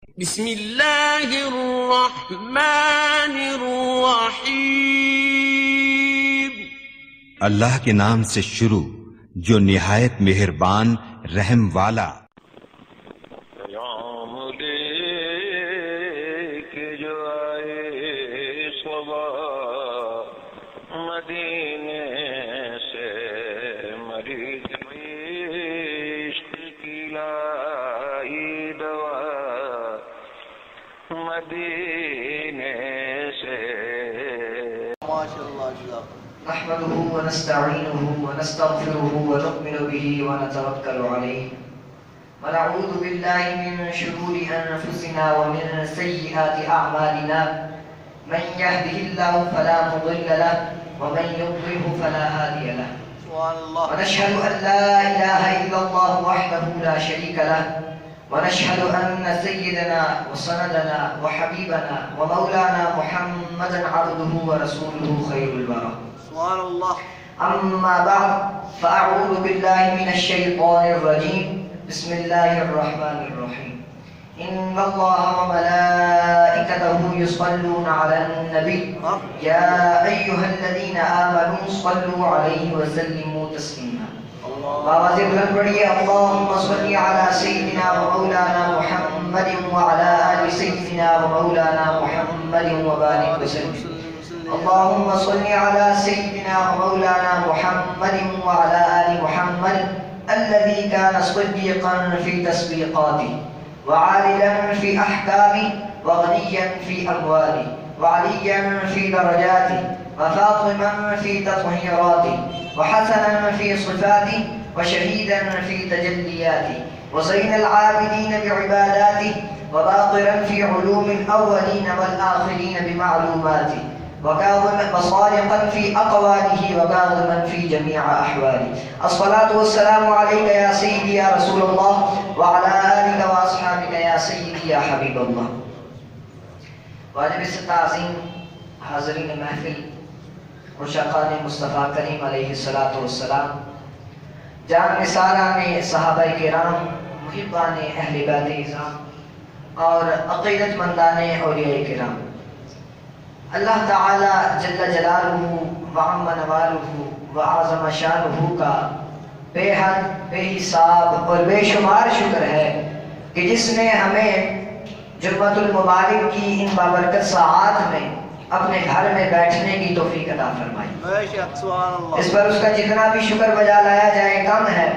بسم اللہ الرحمن الرحیم، اللہ کے نام سے شروع جو نہایت مہربان رحم والا۔ پیام دے کے جو آئے صبا مدینے سے، مریض عشق کی لائی دوا مدینے سے۔ نحمده ونستعينه ونستغفره ونؤمن به ونتوكل عليه ونعوذ بالله من شرور أنفسنا ومن سيئات أعمالنا، من يهده الله فلا مضل له ومن يضلل فلا هادي له، ونشهد أن لا إله إلا الله وحده لا شريك له، ونشهد أن سيدنا وسندنا وحبيبنا ومولانا محمدا عبده ورسوله خير البرى. أما بعد، فأعوذ بالله من الشيطان الرجيم. بسم الله الرحمن الرحيم. إن الله وملائكته يصلون على النبي يا أيها الذين آمنوا صلوا عليه وسلموا تسليما. آواز بلند پڑھیے، اللهم صل على سيدنا ومولانا محمد وعلى آل سيدنا ومولانا محمد وبارك وسلم. اللهم صل على سيدنا ومولانا محمد وعلى آل محمد الذي كان صديقا في تسبيقاته وعادلا في أحكامه وغنيا في أمواله وعليا في درجاته وفاطما في تطهيراته وحسنا في صفاته وشهيدا في تجلياته وزين العابدين بعباداته وباطرا في علوم الأولين والآخرين بمعلوماته وصادقا في أقواله وكاظما في جميع أحواله. الصلاة والسلام عليك يا سيدي يا رسول الله وعلى آلك وأصحابك يا سيدي يا حبيب الله. واجب تعظیم حاضرین محفل، عشاقان مصطفیٰ کریم علیہ الصلاۃ والسلام، جان نثاران صحابہ کرام، محبان اہل بیت اعظام اور عقیدت مندان اولیاء کرام، اللہ تعالی جل جلالہ وعم نوالہ وعظم شانہ کا بے حد بے حساب اور بے شمار شکر ہے کہ جس نے ہمیں جمعۃ المبارک کی ان بابرکت ساعات میں اپنے گھر میں بیٹھنے کی توفیق عطا فرمائی۔ اس پر اس کا جتنا بھی شکر بجا لایا جائے کم ہے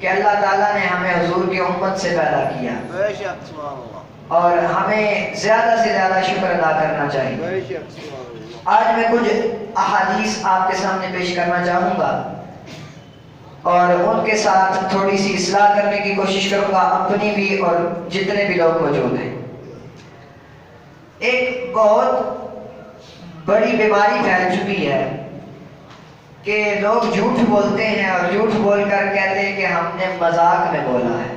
کہ اللہ تعالیٰ نے ہمیں حضور کی امت سے پیدا کیا، اور ہمیں زیادہ سے زیادہ شکر ادا کرنا چاہیے۔ آج میں کچھ احادیث آپ کے سامنے پیش کرنا چاہوں گا اور ان کے ساتھ تھوڑی سی اصلاح کرنے کی کوشش کروں گا، اپنی بھی اور جتنے بھی لوگ موجود ہیں۔ ایک بہت بڑی بیماری پھیل چکی ہے کہ لوگ جھوٹ بولتے ہیں اور جھوٹ بول کر کہتے ہیں کہ ہم نے مذاق میں بولا ہے۔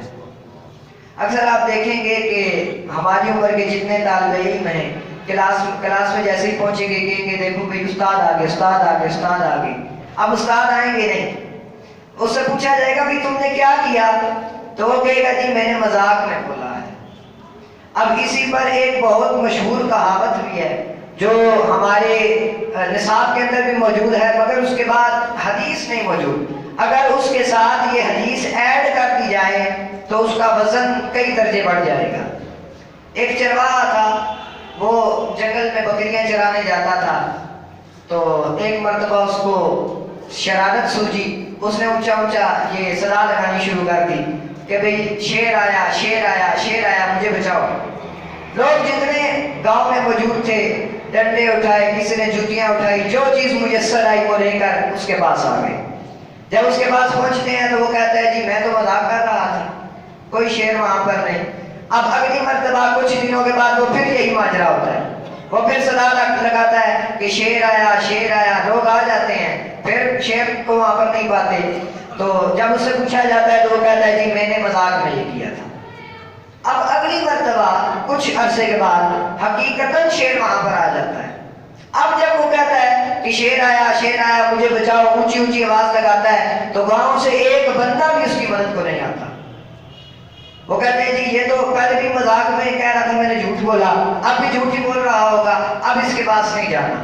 اکثر آپ دیکھیں گے کہ ہماری عمر کے جتنے طالب علم ہیں کلاس میں جیسے ہی پہنچیں گے کہیں گے دیکھو بھائی استاد آگے استاد آگے استاد آگے۔ اب استاد آئیں گے نہیں، اس سے پوچھا جائے گا بھی تم نے کیا کیا، تو وہ کہے گا جی میں نے مذاق میں بولا ہے۔ اب اسی پر ایک بہت مشہور کہاوت بھی ہے جو ہمارے نصاب کے اندر بھی موجود ہے، مگر اس کے بعد حدیث نہیں موجود۔ اگر اس کے ساتھ یہ حدیث ایڈ کر دی جائے تو اس کا وزن کئی درجے بڑھ جائے گا۔ ایک چرواہا تھا، وہ جنگل میں بکریاں چرانے جاتا تھا، تو ایک مرتبہ اس کو شرارت سوجی، اس نے اونچا اونچا یہ صدا لگانی شروع کر دی کہ بھئی شیر آیا شیر آیا شیر آیا مجھے بچاؤ۔ لوگ جتنے گاؤں میں موجود تھے ڈنڈے اٹھائے، کسی نے جوتیاں اٹھائی، جو چیز میسر آئی وہ لے کر اس کے پاس آ گئے۔ جب اس کے پاس پہنچتے ہیں تو وہ کہتا ہے جی میں تو مذاق کر رہا تھا، کوئی شیر وہاں پر نہیں۔ اب اگلی مرتبہ کچھ دنوں کے بعد وہ پھر یہی ماجرا ہوتا ہے، وہ پھر صدا لگاتا ہے کہ شیر آیا شیر آیا، لوگ آ جاتے ہیں، پھر شیر کو وہاں پر نہیں پاتے، تو جب اس سے پوچھا جاتا ہے تو وہ کہتا ہے جی میں نے مذاق میں یہ کیا تھا۔ اب اگلی مرتبہ کچھ عرصے کے بعد حقیقتاً شیر وہاں پر آ جاتا ہے۔ اب جب وہ کہتا ہے کہ شیر آیا مجھے بچاؤ، اونچی اونچی آواز لگاتا ہے، تو گاؤں سے ایک بندہ بھی اس کی مدد کو نہیں آتا۔ وہ کہتے ہیں جی یہ تو کل بھی مذاق میں بولا، اب بھی جھوٹ ہی بول رہا ہوگا، اب اس کے پاس نہیں جانا۔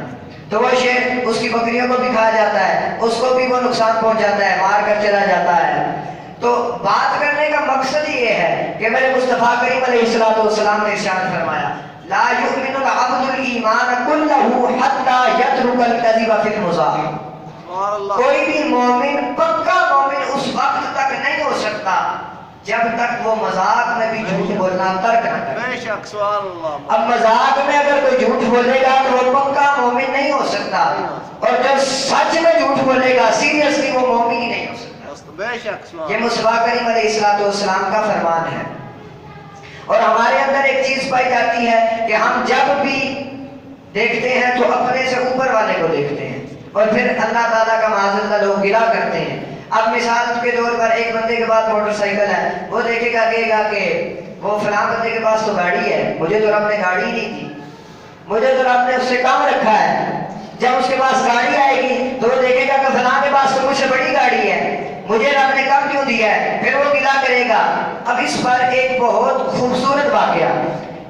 تو وہ شیر اس کی بکریوں کو بھی کھا جاتا ہے، اس کو بھی وہ نقصان پہنچاتا ہے، مار کر چلا جاتا ہے۔ تو بات کرنے کا مقصد یہ ہے کہ میرے مصطفیٰ کریم علیہ السلام نے ارشاد فرمایا لا یؤمن العبد الایمان کلہ حتی یترک الکذب فی المزاح۔ کوئی بھی مومن، پکا مومن اس وقت تک نہیں ہو سکتا جب تک وہ مذاق میں بھی جھوٹ بولنا ترک نہ کرے۔ بے شک، سبحان اللہ۔ اب مذاق میں اگر کوئی جھوٹ بولے گا تو وہ پکا مومن نہیں ہو سکتا، اور جب سچ میں جھوٹ بولے گا سیریسلی وہ مومن ہی نہیں ہو سکتا۔ بے شک، سبحان یہ مصطفیٰ کریم علیہ السلام کا فرمان ہے۔ اور ہمارے اندر ایک چیز پائی جاتی ہے کہ ہم جب بھی دیکھتے ہیں تو اپنے سے اوپر والے کو دیکھتے ہیں، اور پھر اللہ تعالیٰ کا معاذ اللہ لوگ گلا کرتے ہیں۔ اب مثال کے طور پر ایک بندے کے پاس موٹر سائیکل ہے، وہ دیکھے گا کہے گا کہ وہ فلاں بندے کے پاس تو گاڑی ہے، مجھے تو رب نے گاڑی نہیں دی، مجھے تو رب نے اس سے کام رکھا ہے۔ جب اس کے پاس گاڑی آئے گی تو وہ دیکھے گا کہ فلاں کے پاس تو مجھ سے بڑی گاڑی ہے، مجھے رب نے کم کیوں دیا ہے، پھر وہ گلا کرے گا۔ اب اس پر ایک بہت خوبصورت واقعہ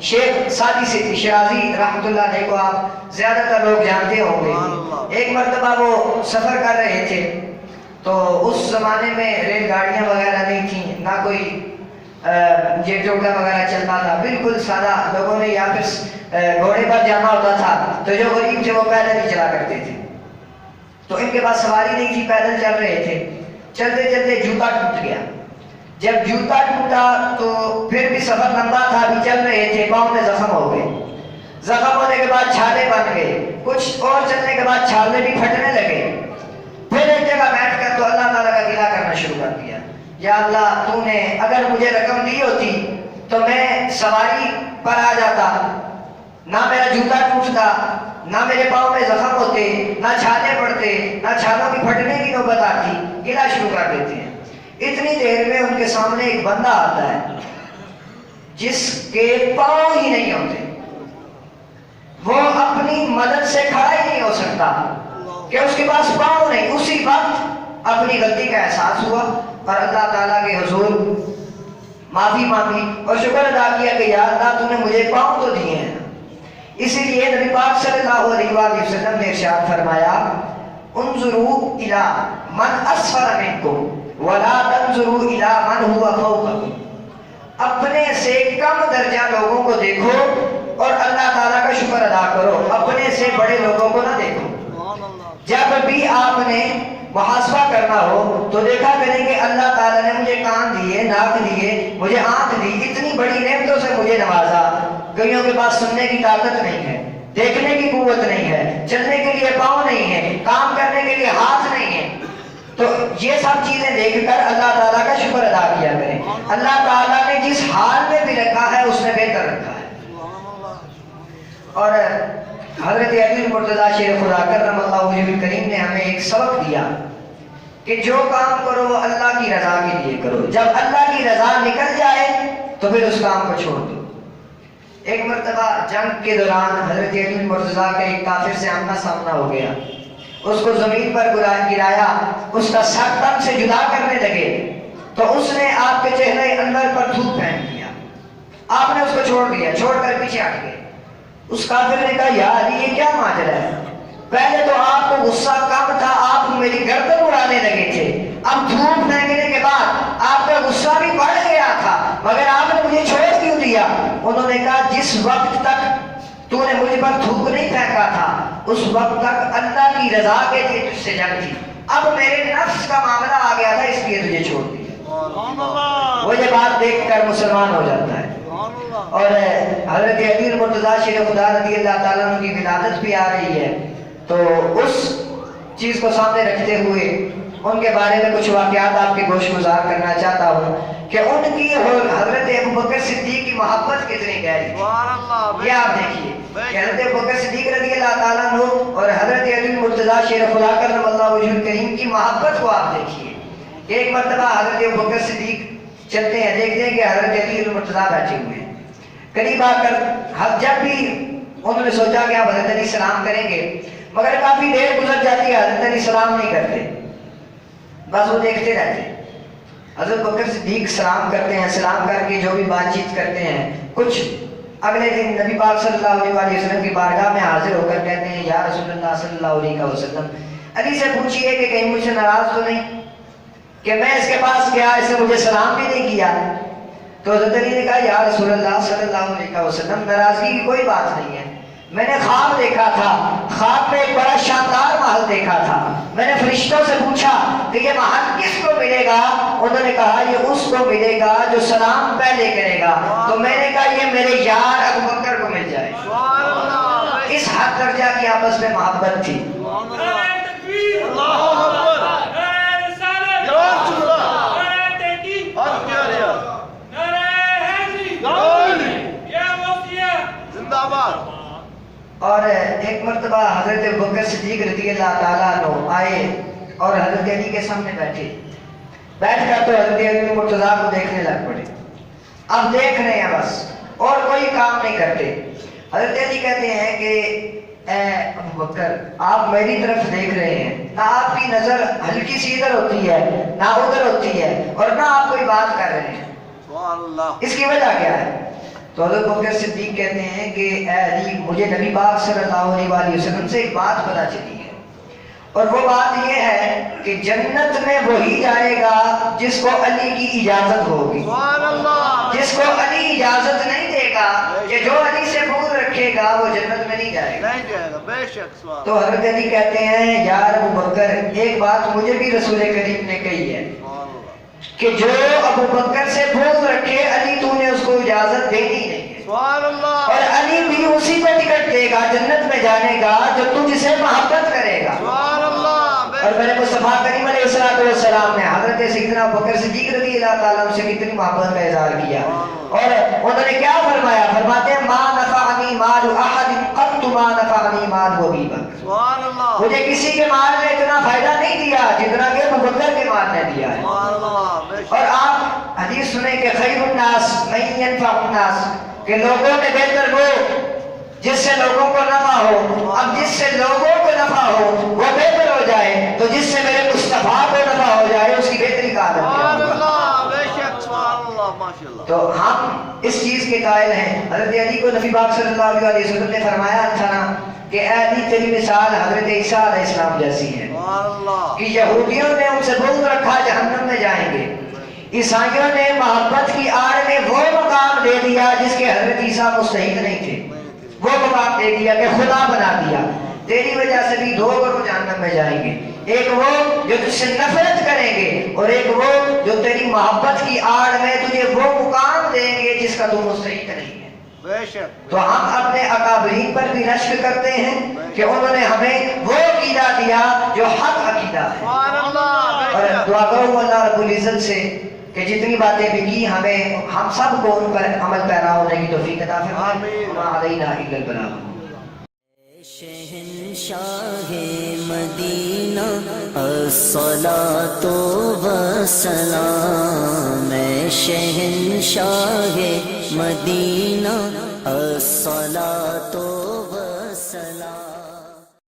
شیخ سعدی شیرازی رحمۃ اللہ علیہ کو آپ زیادہ تر لوگ جانتے ہوں گے۔ ایک مرتبہ وہ سفر کر رہے تھے، تو اس زمانے میں ریل گاڑیاں وغیرہ نہیں تھیں، نہ کوئی جیٹ ٹوٹا وغیرہ چلتا تھا، بالکل سادہ لوگوں نے یا پھر گھوڑے پر جانا ہوتا تھا، تو جو غریب تھے وہ پیدل ہی چلا کرتے تھے۔ تو ان کے پاس سواری نہیں تھی، پیدل چل رہے تھے، چلتے چلتے جوتا ٹوٹ گیا۔ جب جوتا ٹوٹا تو پھر بھی سفر لمبا تھا، بھی چل رہے تھے، پاؤں میں زخم ہو گئے، زخم ہونے کے بعد چھالے بن گئے، کچھ اور چلنے کے بعد چھالے بھی پھٹنے لگے۔ پھر ایک جگہ بیٹھ کر تو اللہ تعالیٰ کا گلہ کرنا شروع کر دیا، یا اللہ تو نے اگر مجھے رقم دی ہوتی تو میں سواری پر آ جاتا، نہ میرا جوتا ٹوٹتا، نہ میرے پاؤں میں زخم ہوتے، نہ چھالے پڑتے، نہ چھالوں کی پھٹنے کی نوبت آتی۔ گلہ شروع کر دیتے ہیں۔ اتنی دیر میں ان کے سامنے ایک بندہ آتا ہے جس کے پاؤں ہی نہیں ہوتے، وہ اپنی مدد سے کھڑا ہی نہیں ہو سکتا کہ اس کے پاس پاؤں نہیں۔ اسی وقت اپنی غلطی کا احساس ہوا اور اللہ تعالیٰ کے حضور معافی مانگی اور شکر ادا کیا کہ یا اللہ تو نے مجھے پاؤں تو دیے ہیں۔ اسی لیے نبی پاک صلی اللہ علیہ وآلہ وسلم نے ارشاد فرمایا انظروا الی من اسفل منکم ولا تنظروا الی من هو فوقکم۔ اپنے سے کم درجہ لوگوں کو دیکھو اور اللہ تعالیٰ کا شکر ادا کرو، اپنے سے بڑے لوگوں کو نہ دیکھو۔ جب بھی آپ نے محاسبہ کرنا ہو تو دیکھا کریں کہ اللہ تعالیٰ نے مجھے کان دیے، ناک دیے، مجھے آنکھ دی، اتنی بڑی نعمتوں سے مجھے نوازا۔ کئیوں کے پاس سننے کی طاقت نہیں ہے، دیکھنے کی قوت نہیں ہے، چلنے کے لیے پاؤں نہیں ہے، کام کرنے کے لیے ہاتھ نہیں ہے۔ تو یہ سب چیزیں دیکھ کر اللہ تعالیٰ کا شکر ادا کیا کریں۔ اللہ تعالیٰ نے جس حال میں بھی رکھا ہے اس نے بہتر رکھا ہے۔ اور حضرت علی مرتضیٰ شیر خدا کرم اللہ وجہ کریم نے ہمیں ایک سبق دیا کہ جو کام کرو وہ اللہ کی رضا کے لیے کرو، جب اللہ کی رضا نکل جائے تو پھر اس کام کو چھوڑ دو۔ ایک مرتبہ جنگ کے دوران حضرت علی مرتضیٰ کا ایک کافر سے آمنا سامنا ہو گیا، اس کو زمین پر گرایا، اس کا سر تن سے جدا کرنے لگے تو اس نے آپ کے چہرے انور پر تھوک پھینک دیا، آپ نے اس کو چھوڑ دیا، چھوڑ کر پیچھے ہٹ گئے۔ اس کافر نے کہا یا علی یہ کیا ماجرا ہے، پہلے تو آپ کو غصہ کم تھا، آپ میری گردن اڑانے لگے تھے، اب دھوپ پھینکنے کے بعد آپ کا غصہ بھی بڑھ گیا تھا، مگر آپ نے مجھے چھوڑ کیوں دیا؟ انہوں نے کہا جس وقت تک تو نے مجھ پر تھوک نہیں پھینکا تھا اس وقت تک اللہ کی رضا کے لیے تجھ سے جنگ تھی، اب میرے نفس کا معاملہ آ گیا تھا اس لیے تجھے چھوڑ دیا۔ وہ یہ بات دیکھ کر مسلمان ہو جاتا ہے۔ اور حضرت علی مرتضیٰ شیر خدا رضی اللہ تعالیٰ عنہ کی ولادت بھی آ رہی ہے، تو اس چیز کو سامنے رکھتے ہوئے ان کے بارے میں کچھ واقعات آپ کے گوش گزار کرنا چاہتا ہوں کہ ان کی اور حضرت ابوبکر صدیق کی محبت کتنی گہری تھی۔ یہ آپ دیکھیے کہ حضرت ابوبکر صدیق رضی اللہ تعالیٰ عنہ اور حضرت علی مرتضیٰ شیر خدا کرم اللہ وجہ کریم کی محبت کو آپ دیکھیے۔ ایک مرتبہ حضرت ابوبکر صدیق چلتے ہیں، دیکھتے ہیں کہ حضرت علی مرتضیٰ بیٹھے ہوئے ہیں، قریب آ کر جب بھی انہوں نے سوچا کہ آپ حضرت علی سلام کریں گے، مگر کافی دیر گزر جاتی ہے، حضرت علی سلام نہیں کرتے، بس وہ دیکھتے رہتے۔ حضرت بکر صدیق سلام کرتے ہیں، سلام کر کے جو بھی بات چیت کرتے ہیں، کچھ اگلے دن نبی پاک صلی اللہ علیہ وسلم کی بارگاہ میں حاضر ہو کر کہتے ہیں یا رسول اللہ صلی اللہ علیہ وسلم علی سے پوچھئے کہ کہیں مجھ سے ناراض تو نہیں کہ میں اس کے پاس گیا اس نے مجھے سلام بھی نہیں کیا. تو حضرت علی نے کہا یا رسول اللہ صلی اللہ علیہ وسلم ناراضگی کی کوئی بات نہیں ہے. میں نے خواب دیکھا تھا, خواب میں ایک بڑا شاندار محل دیکھا تھا. میں نے فرشتوں سے پوچھا کہ یہ محل کس کو ملے گا؟ انہوں نے کہا یہ اس کو ملے گا جو سلام پہلے کرے گا. تو میں نے کہا یہ میرے یار ابو بکر کو مل جائے. اس حد درجہ کی آپس میں محبت تھی. اور ایک مرتبہ حضرت ابوبکر صدیق رضی اللہ تعالیٰ عنہ آئے اور حضرت علی کے سامنے بیٹھے. بیٹھ کر تو حضرت علی مرتضیٰ کو دیکھنے لگ پڑے. اب دیکھ رہے ہیں بس اور کوئی کام نہیں کرتے. حضرت علی کہتے ہیں کہ اے ابوبکر آپ میری طرف دیکھ رہے ہیں, نہ آپ کی نظر ہلکی سی ادھر ہوتی ہے نہ ادھر ہوتی ہے اور نہ آپ کوئی بات کر رہے ہیں, اس کی وجہ کیا ہے؟ تو حضرت ابوبکر صدیق کہتے ہیں کہ اے علی مجھے نبی پاک صلی اللہ علیہ وسلم سے ایک بات پتہ چلی ہے اور وہ بات یہ ہے کہ جنت میں وہی جائے گا جس کو علی کی اجازت ہوگی. جس کو علی اجازت نہیں دے گا کہ جو علی سے بغض رکھے گا وہ جنت میں نہیں جائے گا. بے شک. تو حضرت علی کہتے ہیں یار ابوبکر ایک بات مجھے بھی رسول کریم نے کہی ہے کہ جو ابوبکر سے بغض رکھے علی تو نے اس کو اجازت دینی نہیں ہے. اور علی بھی اسی کو ٹکٹ دے گا جنت میں جانے کا جو تجھ سے محبت کرے گا. اور میرے مصطفیٰ کریم علیہ السلام نے حضرت سیدنا ابوبکر صدیق رضی اللہ تعالیٰ عنہ سے کتنی محبت کا اظہار کیا اور انہوں نے کیا فرمایا؟ فرماتے ہیں ما نفعنی مال احد قط ما نفعنی مال ابی بکر. مجھے کسی کے مال نے اتنا فائدہ نہیں دیا جتنا کہ ابوبکر کے مال نے دیا ہے. اور آپ حدیث سنیں کہ خیر الناس من ينفع الناس, کہ لوگوں میں بہتر وہ جس سے لوگوں کو نفع ہو. اب جس سے لوگوں کو نفع ہو وہ بہتر ہو جائے تو جس سے میرے مصطفیٰ کو نفع ہو جائے اس کی بہتری کا تو ہم اس چیز کے قائل ہیں. حضرت علی کو نبی پاک صلی اللہ علیہ وسلم نے فرمایا تھا نا کہ اے علی تیری مثال حضرت عیسیٰ علیہ السلام جیسی ہے کہ یہودیوں نے ان سے بغض رکھا جہنم میں جائیں گے, عیسائیوں نے محبت کی آڑ میں وہ مقام دے دیا جس کے حضرت عیسیٰ مستحق نہیں تھے, وہ مقام دے دیا کہ خدا بنا دیا. تیری وجہ سے بھی دو گروہ جہنم میں جائیں گے, ایک وہ جو تجھ سے نفرت کریں گے اور ایک وہ جو تیری محبت کی آڑ میں تجھے وہ مقام دیں گے جس کا تم مستحق نہیں ہے. تو ہم اپنے اکابرین پر بھی رشک کرتے ہیں کہ انہوں نے ہمیں وہ عقیدہ دیا جو حق عقیدہ ہے. اور دعا کروں اللہ رب العزت سے کہ جتنی باتیں بھی کی ہم سب کو ان پر عمل پیرا ہونے کی توفیق عطا فرمائے. وما علینا الا البلاغ. شہنشاہ مدینہ الصلاۃ والسلام, شہنشاہ مدینہ الصلاۃ